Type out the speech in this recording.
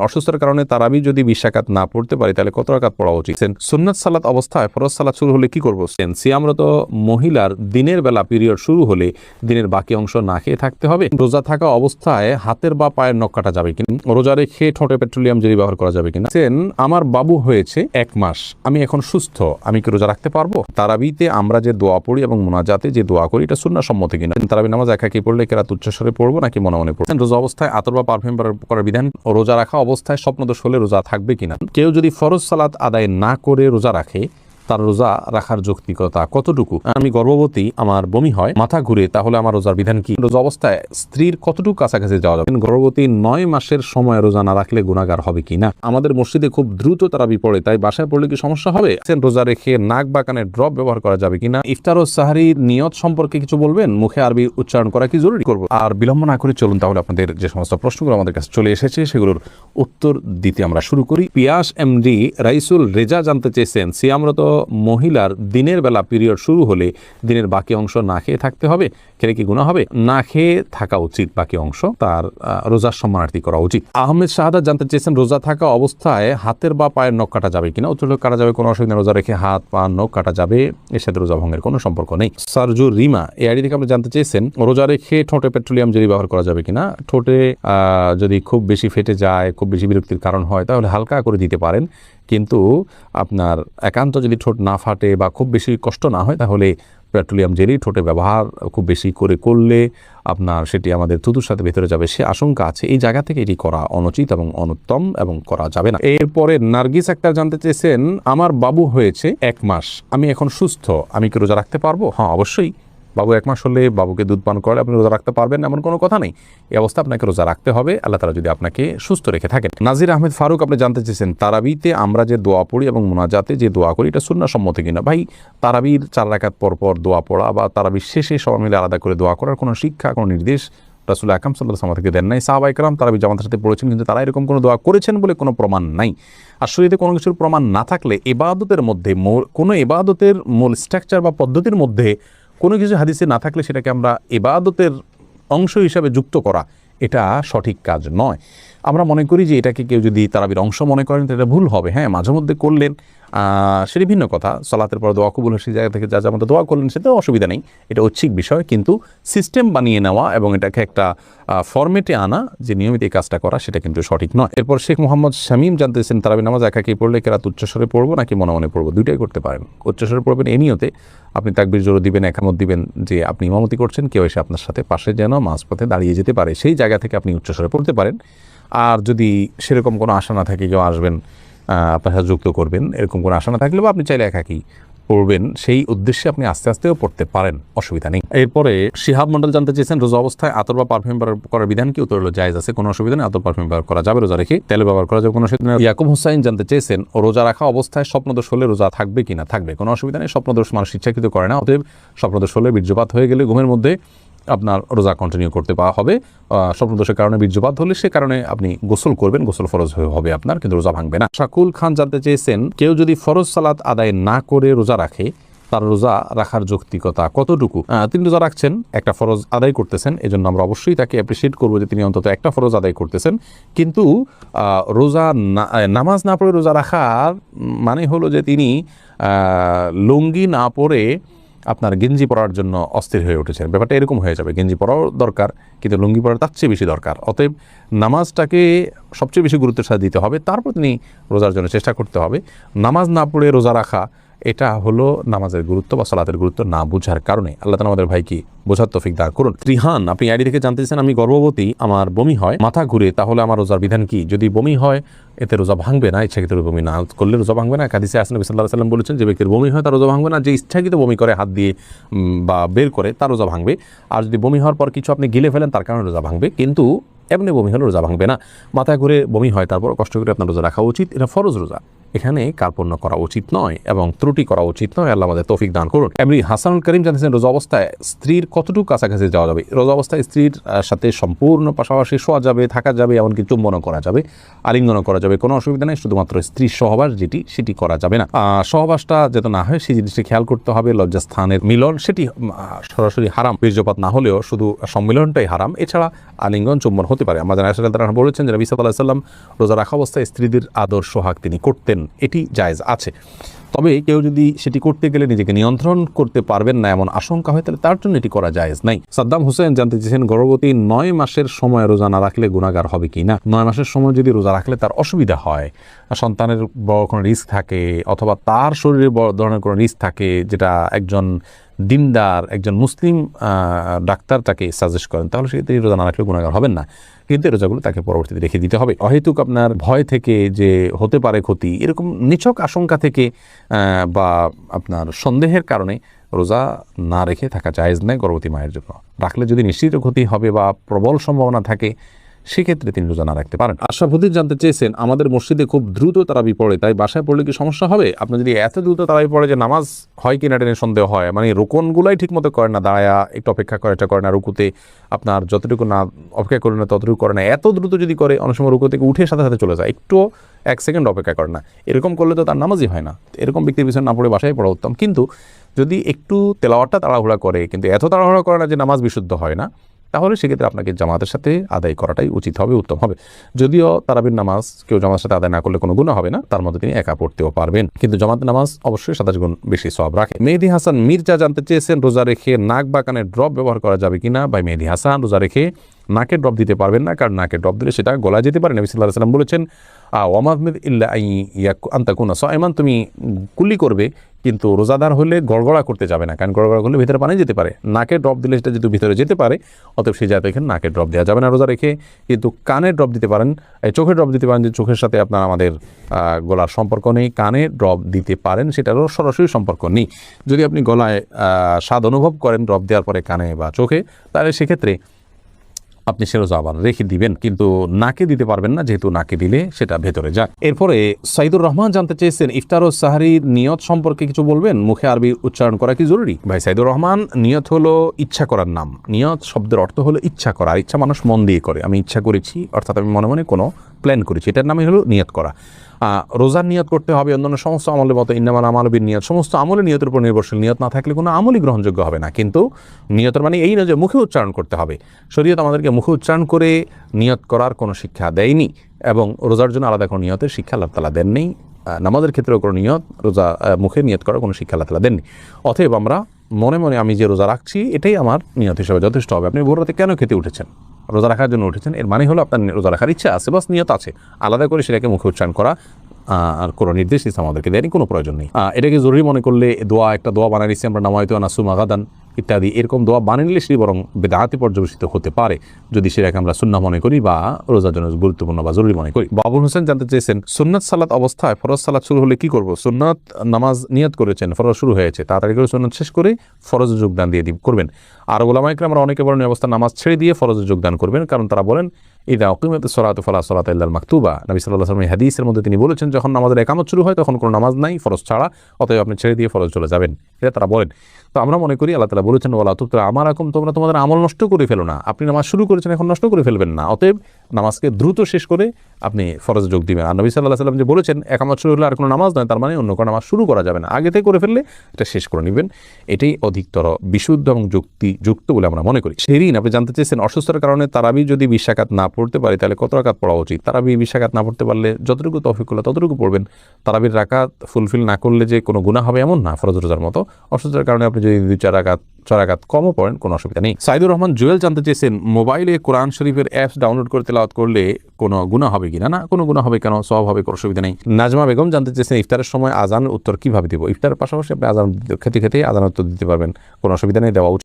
অসুস্থতার কারণে তারাবি যদি 20 রাকাত না পড়তে পারি তাহলে কত রাকাত পড়া উচিত? সুন্নাত সালাত অবস্থায় ফরজ সালাত শুরু হলে কি করব? সিয়ামরত মহিলার দিনের বেলা পিরিয়ড শুরু হলে দিনের বাকি অংশ না খেয়ে থাকতে হবে। রোজা থাকা অবস্থায় হাতের বা পায়ের নখ কাটা যাবে কিনা? রোজা রেখে ঠোঁটে পেট্রোলিয়াম জেলি ব্যবহার করা যাবে কিনা? আমার বাবু হয়েছে 1 মাস, আমি এখন সুস্থ, আমি কি রোজা রাখতে পারবো? তারাবিতে আমরা যে দোয়া পড়ি এবং মোনাজাতে যে দোয়া করি এটা সুন্নাহ সম্মত কিনা? তারাবি নামাজ একাকি পড়লে কেরাত উচ্চস্বরে পড়বো নাকি মনে মনে পড়বো? রোজা অবস্থায় আতর বা পারফিউম করার বিধান, রোজা রাখা অবস্থায় স্বপ্নদোষ হলে রোজা থাকবে কিনা? কেউ যদি ফরজ সালাত আদায় না করে রোজা রাখে তার রোজা রাখার যৌক্তিকতা কতটুকু? আমি গর্ভবতী, আমার বমি হয়, মাথা ঘুরে, তাহলে আমার রোজার বিধান কি? রোজা অবস্থায় স্ত্রীর কতটুকু কাছাকাছি যাওয়া যাবে? গর্ভবতী 9 মাসের সময় রোজা না রাখলে গুনাহগার হবে কিনা? আমাদের মসজিদে খুব দ্রুত তারাবি পড়ে, তাই বাসায় পড়লে কি সমস্যা হবে? রোজা রেখে নাক বা কানে ড্রপ ব্যবহার করা যাবে কিনা? ইফতার ও সাহারির নিয়ত সম্পর্কে কিছু বলবেন? মুখে আরবি উচ্চারণ করা কি জরুরি? করব। আর বিলম্ব না করে চলুন তাহলে আপনাদের যে সমস্ত প্রশ্নগুলো আমাদের কাছে চলে এসেছে সেগুলোর উত্তর দিতে আমরা শুরু করি। পিয়াস এমডি রাইসুল রেজা জানতে চেয়েছেন, সিয়ামরত মহিলার দিনের বেলা পিরিয়ড শুরু হলে দিনের বাকি অংশ না খেয়ে থাকতে হবে, খেলে কি গুনাহ হবে? না খেয়ে থাকা উচিত, বাকি অংশ তার রোজার সম্মানার্থী করা উচিত। আহমেদ শাহাদাত জানতে চেয়েছেন, রোজা থাকা অবস্থায় হাতের বা পায়ের নখ কাটা যাবে কিনা? উত্তর কাটা যাবে, কোনো অসুবিধা। রোজা রেখে হাত পা নখ কাটা যাবে, এর সাথে রোজা ভঙ্গের কোনো সম্পর্ক নেই। সারজুর রিমা এই আইডি থেকে আপনি জানতে চেয়েছেন, রোজা রেখে ঠোঁটে পেট্রোলিয়াম জেলি ব্যবহার করা যাবে কিনা? ঠোঁটে যদি খুব বেশি ফেটে যায়, খুব বেশি বিরক্তির কারণ হয় তাহলে হালকা করে দিতে পারেন, কিন্তু আপনার একান্ত যদি ঠোঁট না ফাটে বা খুব বেশি কষ্ট না হয় তাহলে পেট্রোলিয়াম জেলি ঠোঁটে ব্যবহার খুব বেশি করে করলে আপনার সেটি আমাদের থুতুর সাথে ভেতরে যাবে, সে আশঙ্কা আছে। এই জায়গা থেকে এটি করা অনুচিত এবং অনুত্তম এবং করা যাবে না। এরপরে নার্গিস আক্তার জানতে চেয়েছেন, আমার বাবু হয়েছে 1 মাস, আমি এখন সুস্থ, আমি কি রোজা রাখতে পারবো? হ্যাঁ, অবশ্যই। বাবু 1 মাস হলে বাবুকে দুধ পান করলে আপনি রোজা রাখতে পারবেন, এমন কোনো কথা নেই। এই অবস্থা আপনাকে রোজা রাখতে হবে, আল্লাহ তাআলা যদি আপনাকে সুস্থ রেখে থাকেন। নাজির আহমেদ ফারুক আপনি জানতে চেয়েছেন, তারাবিতে আমরা যে দোয়া পড়ি এবং মোনাজাতে যে দোয়া করি এটা সুন্নাহ সম্মত কিনা? ভাই, তারাবির 4 রাকাত পর পর দোয়া পড়া বা তারাবির শেষে সবাই মিলে আলাদা করে দোয়া করার কোনো শিক্ষা, কোনো নির্দেশ রাসূল আকরাম সাল্লাল্লাহু আলাইহি ওয়াসাল্লাম থেকে দেন নাই। সাহাবায়ে কেরাম তারাবি জামাতের সাথে পড়েছেন, কিন্তু তারা এরকম কোনো দোয়া করেছেন বলে কোনো প্রমাণ নাই। আর শরীরে কোনো কিছুর প্রমাণ না থাকলে ইবাদতের মধ্যে কোনো ইবাদতের মূল স্ট্রাকচার বা পদ্ধতির মধ্যে কোনো কিছু হাদিসে না থাকলে সেটাকে আমরা ইবাদতের অংশ হিসাবে যুক্ত করা এটা সঠিক কাজ নয়। আমরা মনে করি যে এটাকে কেউ যদি তারাবির অংশ মনে করেন তো এটা ভুল হবে। হ্যাঁ, মাঝে মধ্যে করলেন সেটি ভিন্ন কথা, সালাতের পর দোয়া কবুল সেই জায়গা থেকে যা যা মধ্যে দোয়া করলেন সেটাও অসুবিধা নেই, এটা ঐচ্ছিক বিষয়। কিন্তু সিস্টেম বানিয়ে নেওয়া এবং এটাকে একটা ফরম্যাটে আনা যে নিয়মিত এই কাজটা করা সেটা কিন্তু সঠিক নয়। এরপর শেখ মোহাম্মদ শামীম জানতেছেন, তারাবি নামাজ একাকি পড়লে কেরাত উচ্চস্বরে পড়বো নাকি মনে মনে পড়বো? দুইটাই করতে পারেন। উচ্চস্বরে পড়বেন এই নিয়তে আপনি তাকবীর জোরে দিবেন, একামত দিবেন যে আপনি ইমামতি করছেন, কেউ এসে আপনার সাথে পাশে যেন মাঝপথে দাঁড়িয়ে যেতে পারে, সেই জায়গা থেকে আপনি উচ্চস্বরে পড়তে পারেন। আর যদি সেরকম কোনো আশা না থাকে, কেউ আসবেন আপনার সাথে যুক্ত করবেন, এরকম কোনো আশা না থাকলে বা আপনি চাইলে একাকি পড়বেন, সেই উদ্দেশ্যে আপনি আস্তে আস্তেও পড়তে পারেন, অসুবিধা নেই। এরপরে শিহাব মন্ডল জানতে চেয়েছেন, রোজা অবস্থায় আতর বা পারফিউম ব্যবহার করার বিধান কি? উত্তর হলো জায়েজ আছে, কোনো অসুবিধা নেই। আতর পারফিউম ব্যবহার করা যাবে, রোজা রেখে তেল ব্যবহার করা যাবে, কোনো অসুবিধা নেই। ইয়াকুব হুসাইন জানতে চেয়েছেন, রোজা রাখা অবস্থায় স্বপ্নদোষ হলে রোজা থাকবে কিনা? থাকবে, কোনো অসুবিধা নেই। স্বপ্নদোষ মানুষ ইচ্ছাকৃত করে না, অতএব স্বপ্নদোষ হলে বীর্যপাত হয়ে গেলে ঘুমের মধ্যে আপনার রোজা কন্টিনিউ করতে পাওয়া হবে। স্বপ্নদোষের কারণে বীর্যপাত হলে সে কারণে আপনি গোসল করবেন, গোসল ফরজ হবে আপনার, কিন্তু রোজা ভাঙবে না। শাকুল খান জানতে চেয়েছেন, কেউ যদি ফরজ সালাত আদায় না করে রোজা রাখে তার রোজা রাখার যৌক্তিকতা কতটুকু? তিনি রোজা রাখছেন, একটা ফরজ আদায় করতেছেন, এজন্য আমরা অবশ্যই তাকে অ্যাপ্রিসিয়েট করবো যে তিনি অন্তত একটা ফরজ আদায় করতেছেন। কিন্তু রোজা নামাজ না পড়ে রোজা রাখার মানে হলো যে তিনি লুঙ্গি না পরে আপনার গেঞ্জি পরার জন্য অস্থির হয়ে উঠেছেন। ব্যাপারটা এরকম হয়ে যাবে, গেঞ্জি পরাও দরকার কিন্তু লুঙ্গি পরা তার চেয়ে বেশি দরকার। অতএব নামাজটাকে সবচেয়ে বেশি গুরুত্বের সাথে দিতে হবে, তারপর তিনি রোজার জন্য চেষ্টা করতে হবে। নামাজ না পড়ে রোজা রাখা এটা হলো নামাজের গুরুত্ব বা সালাতের গুরুত্ব না বুঝার কারণে। আল্লাহ তাআলা আমাদের ভাইকে বোঝার তৌফিক দান করুন। ত্রিহান আপনি আইডি থেকে জানতে চান, আমি গর্ভবতী, আমার বমি হয়, মাথা ঘুরে, তাহলে আমার রোজার বিধান কি? যদি বমি হয় এতে রোজা ভাঙবে না, ইচ্ছাকৃত বমি না করলে রোজা ভাঙবে না। হাদিসে নবী সাল্লাল্লাহু আলাইহি ওয়াসাল্লাম বলেছেন, যে ব্যক্তির বমি হয় তার রোজা ভাঙবে না, যে ইচ্ছাকৃত বমি করে হাত দিয়ে বা বের করে তার রোজা ভাঙবে। আর যদি বমি হওয়ার পর কিছু আপনি গিলে ফেলেন তার কারণে রোজা ভাঙবে, কিন্তু এমনি বমি হলে রোজা ভাঙবে না। মাথা ঘুরে বমি হয় তারপর কষ্ট করে আপনার রোজা রাখা উচিত, এটা ফরজ রোজা। এখানে কার্পণ্য করা উচিত নয় এবং ত্রুটি করা উচিত নয়। আল্লাহ আমাদের তৌফিক দান করুন। এমনি হাসানুল করিম জানিয়েছেন, রোজা অবস্থায় স্ত্রীর কতটুকু কাছাকাছি যাওয়া যাবে? রোজা অবস্থায় স্ত্রীর সাথে সম্পূর্ণ পাশাপাশি শোয়া যাবে, থাকা যাবে, এমনকি চুম্বনও করা যাবে, আলিঙ্গনও করা যাবে, কোনো অসুবিধা নেই। শুধুমাত্র স্ত্রীর সহবাস সেটি করা যাবে না। সহবাসটা যাতে না হয় সেই জিনিসটি খেয়াল করতে হবে। লজ্জাস্থানের মিলন সেটি সরাসরি হারাম, বীর্যপাত না হলেও শুধু সম্মিলনটাই হারাম। এছাড়া আলিঙ্গন চুম্বন হতে পারে। আমাদের আয়েশা রাদিয়াল্লাহু আনহা বলেছেন যে নবী সাল্লাল্লাহু আলাইহি ওয়াসাল্লাম রোজা রাখা অবস্থায় স্ত্রীদের আদর সোহাগ তিনি করতেন, এটি জায়েজ আছে। তবে কেউ যদি সেটি করতে গেলে নিজেকে নিয়ন্ত্রণ করতে পারবেন না এমন আশঙ্কা হয়, তাহলে তার জন্য এটি করা জায়েজ নাই। সাদ্দাম হোসেন জানতে চেয়েছেন, গর্ভবতী 9 মাসের সময় রোজা না রাখলে গুনাহগার হবে কি না? 9 মাসের সময় যদি রোজা রাখলে তার অসুবিধা হয়, সন্তানের বড় কোনো রিস্ক থাকে অথবা তার শরীরে বড় ধরনের কোনো রিস্ক থাকে, যেটা একজন দিনদার একজন মুসলিম ডাক্তার তাকে সাজেস্ট করেন, তাহলে সেক্ষেত্রে রোজা না রাখলে গুনাহগার হবেন না। কিন্তু এই রোজাগুলো তাকে পরবর্তীতে রেখে দিতে হবে। অহেতুক আপনার ভয় থেকে যে হতে পারে ক্ষতি, এরকম নিছক আশঙ্কা থেকে বা আপনার সন্দেহের কারণে রোজা না রেখে থাকা জায়েজ নয় গর্ভবতী মায়ের জন্য। রাখলে যদি নিশ্চিত ক্ষতি হবে বা প্রবল সম্ভাবনা থাকে, সেক্ষেত্রে তিনি রোজা না রাখতে পারেন। আশরাফুদ্দিন জানতে চেয়েছেন, আমাদের মসজিদে খুব দ্রুত তারাবি পড়ে, তাই বাসায় পড়লে কি সমস্যা হবে? আপনি যদি এত দ্রুত তারাবি পড়ে যে নামাজ হয় কিনা টেনে সন্দেহ হয়, মানে রোকনগুলাই ঠিক মতো করে না, দাঁড়ায়া একটু অপেক্ষা করে, এটা করে না, রুকুতে আপনার যতটুকু না অপেক্ষা করে না ততটুকু করে না, এত দ্রুত যদি করে অনেক সময় রুকু থেকে উঠে সাথে সাথে চলে যায়, একটু 1 সেকেন্ড অপেক্ষা করে না, এরকম করলে তো তার নামাজই হয় না। এরকম ব্যক্তির পিছনে না পড়ে বাসায় পড়া উত্তম। কিন্তু যদি একটু তেলাওয়াতটা তাড়াহুড়া করে, কিন্তু এত তাড়াহুড়া করে না যে নামাজ বিশুদ্ধ হয় না, তাহলে সেক্ষেত্রে আপনাকে জামাতের সাথে আদায় করাটাই উচিত হবে, উত্তম হবে। যদিও তারাবির নামাজ কেউ জামাতের সাথে আদায় না করলে কোনো গুনাহ হবে না, তার মধ্যে তিনি একা পড়তেও পারবেন, কিন্তু জামাতের নামাজ অবশ্যই 27 গুণ বেশি সওয়াব রাখে। মেহেদি হাসান মির্জা জানতে চেয়েছেন, রোজা রেখে নাক বা কানে ড্রপ ব্যবহার করা যাবে কিনা? ভাই মেহেদি হাসান, রোজা রেখে নাকে ড্রপ দিতে পারবেন না, কারণ নাকে ড্রপ দিলে সেটা গলায় যেতে পারে। নবী সাল্লাল্লাহু আলাইহি ওয়াসাল্লাম বলেছেন, ওয়ামাদমিদ ইল্লা আন তাকুনা সাইমান, তুমি কুলি করবে কিন্তু রোজাদার হলে গড়গড়া করতে যাবে না, কারণ গড়গড়া করলে ভিতরে পানি যেতে পারে। নাকে ড্রপ দিলে সেটা যেহেতু ভিতরে যেতে পারে, অতএব সেই জায়গায় এখানে নাকে ড্রপ দেওয়া যাবে না রোজা রেখে। কিন্তু কানে ড্রপ দিতে পারেন, চোখে ড্রপ দিতে পারেন, যে চোখের সাথে আপনার আমাদের গলার সম্পর্ক নেই, কানে ড্রপ দিতে পারেন, সেটারও সরাসরি সম্পর্ক নেই। যদি আপনি গলায় স্বাদ অনুভব করেন ড্রপ দেওয়ার পরে কানে বা চোখে, তাহলে সেক্ষেত্রে আপনি সে রোজা আবার রেখে দিবেন, কিন্তু নাকে দিতে পারবেন না, যেহেতু নাকে দিলে সেটা ভেতরে যায়। এরপরে সাইদুর রহমান জানতে চেয়েছেন, ইফতার ও সাহারির নিয়ত সম্পর্কে কিছু বলবেন? মুখে আরবি উচ্চারণ করা কি জরুরি? ভাই সাইদুর রহমান, নিয়ত হলো ইচ্ছা করার নাম। নিয়ত শব্দের অর্থ হলো ইচ্ছা করা, আর ইচ্ছা মানুষ মন দিয়ে করে। আমি ইচ্ছা করেছি, অর্থাৎ আমি মনে মনে কোনো প্ল্যান করেছি, এটার নামই হলো নিয়ত করা। রোজার নিয়ত করতে হবে অন্যান্য সমস্ত আমলের মতো, ইন্নামাল আমালু বিন্নিয়াত, সমস্ত আমলের নিয়তের উপর নির্ভরশীল। নিয়ত না থাকলে কোনো আমলই গ্রহণযোগ্য হবে না। কিন্তু নিয়তের মানে এই নয় যে মুখে উচ্চারণ করতে হবে। শরীয়ত আমাদেরকে মুখে উচ্চারণ করে নিয়ত করার কোনো শিক্ষা দেয়নি, এবং রোজার জন্য আলাদা কোনো নিয়তের শিক্ষা আল্লাহ তাআলা দেননি। নামাজের ক্ষেত্রেও কোনো নিয়ত, রোজা মুখে নিয়ত করার কোনো শিক্ষা আল্লাহ তাআলা দেননি। অতএব আমরা মনে মনে আমি যে রোজা রাখছি এটাই আমার নিয়ত হিসেবে যথেষ্ট হবে। আপনি ভোর রাতে কেন খেতে উঠেছেন? রোজা রাখার জন্য উঠেছেন, এর মানে হলো আপনার রোজা রাখার ইচ্ছা আছে, বাস নিয়ত আছে। আলাদা করে সেটাকে মুখে উচ্চারণ করা আর কোনো নির্দেশ ইসলাম আমাদেরকে দেয়নি, কোনো প্রয়োজন নেই। এটাকে জরুরি মনে করলে একটা দোয়া বানিয়ে নিচ্ছি আমরা, নামায়তু নাসুম আগাদান ইত্যাদি, এরকম দোয়া বানিয়ে নিলে সেটি বরং বেদাতে পর্যবেসিত হতে পারে, যদি সেটাকে আমরা সুন্নাহ মনে করি বা রোজার জন্য গুরুত্বপূর্ণ বা জরুরি মনে করি। বাবুল হোসেন জানতে চেয়েছেন, সুন্নাত সালাত অবস্থায় ফরজ সালাত শুরু হলে কি করব? সুন্নাত নামাজ নিয়ত করেছেন, ফরজ শুরু হয়েছে, তাড়াতাড়ি করে সুন্নাত শেষ করে ফরজে যোগদান দিয়ে করবেন। আর উলামায়ে কেরাম আমরা অনেকে বলেন অবস্থা নামাজ ছেড়ে দিয়ে ফরজে যোগদান করবেন, কারণ তারা বলেন ইদা উকিমাতিস সালাতু ফালা সালাতা ইল্লাল মাকতুবা। নবী সাল্লাল্লাহু আলাইহি ওয়াসাল্লাম হাদিসের মধ্যে তিনি বলেছেন, যখন নামাজের ইকামত শুরু হয় তখন কোনো নামাজ নাই ফরজ ছাড়া, অতএব আপনি ছেড়ে দিয়ে ফরজ চলে যাবেন, এটা তারা বলেন। তো আমরা মনে করি আল্লাহ তাআলা বলেছেন, ওয়ালা তুবতিলু আমালাকুম, তোমরা তোমাদের আমল নষ্ট করে ফেলো না। আপনি নামাজ শুরু করেছেন, এখন নষ্ট করে ফেলবেন না। অতএব নামাজকে দ্রুত শেষ করে আপনি ফরজে যোগ দিবেন। আর নবী সাল্লাল্লাহু আলাইহি ওয়াসাল্লাম যে বলেছেন ইকামত শুরু হলে আর কোনো নামাজ নয়, তার মানে অন্য কোনো নামাজ শুরু করা যাবে না, আগে থেকে করে ফেললে এটা শেষ করে নেবেন। এটাই অধিকতর বিশুদ্ধ এবং যুক্তিযুক্ত বলে আমরা মনে করি। সেদিন আপনি জানতে চেয়েছেন, অসুস্থতার কারণে তারাবি যদি 20 রাকাত না পড়তে পারি তাহলে কত রাকাত পড়া উচিত? তারাবি 20 রাকাত না পড়তে পারলে যতটুকু তৌফিক হলো ততটুকু পড়বেন। তারাবির রাকাত ফুলফিল না করলে যে কোনো গুনাহ হবে এমন না, ফরজ রোজার মতো। অসুস্থতার কারণে আপনি যদি 2-4 রাকাত কমও পড়েন কোনো অসুবিধা নেই। সাইদুর রহমান জুয়েল জানতে চেয়েছেন, মোবাইলে কোরআন শরীফের অ্যাপস ডাউনলোড করে তেলাওয়াত করলে কোনো গুনাহ হবে কিনা? না, কোনো গুনাহ হবে কেন, সওয়াব হবে, কোনো অসুবিধা নেই। নাজমা বেগম জানতে চেয়েছেন, ইফতারের সময় আজানের উত্তর কিভাবে দিব? ইফতারের পাশাপাশি আপনি আজান খেতে খেতে আজানের উত্তর দিতে পারবেন, কোনো অসুবিধা নেই, দেওয়া উচিত।